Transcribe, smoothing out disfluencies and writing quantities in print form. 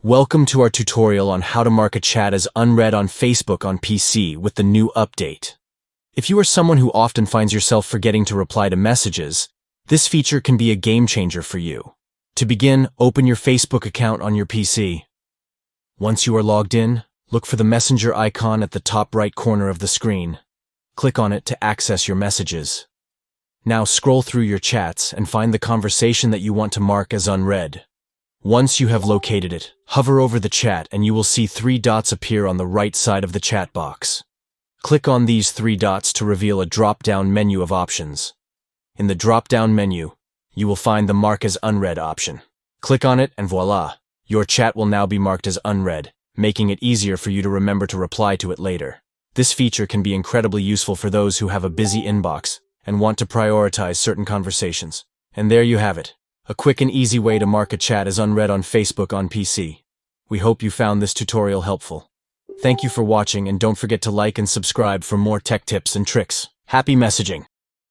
Welcome to our tutorial on how to mark a chat as unread on Facebook on PC with the new update. If you are someone who often finds yourself forgetting to reply to messages, this feature can be a game changer for you. To begin, open your Facebook account on your PC. Once you are logged in, look for the messenger icon at the top right corner of the screen. Click on it to access your messages. Now scroll through your chats and find the conversation that you want to mark as unread. Once you have located it, hover over the chat and you will see 3 dots appear on the right side of the chat box. Click on these 3 dots to reveal a drop-down menu of options. In the drop-down menu, you will find the Mark as Unread option. Click on it and voila! Your chat will now be marked as unread, making it easier for you to remember to reply to it later. This feature can be incredibly useful for those who have a busy inbox and want to prioritize certain conversations. And there you have it. A quick and easy way to mark a chat as unread on Facebook on PC. We hope you found this tutorial helpful. Thank you for watching and don't forget to like and subscribe for more tech tips and tricks. Happy messaging!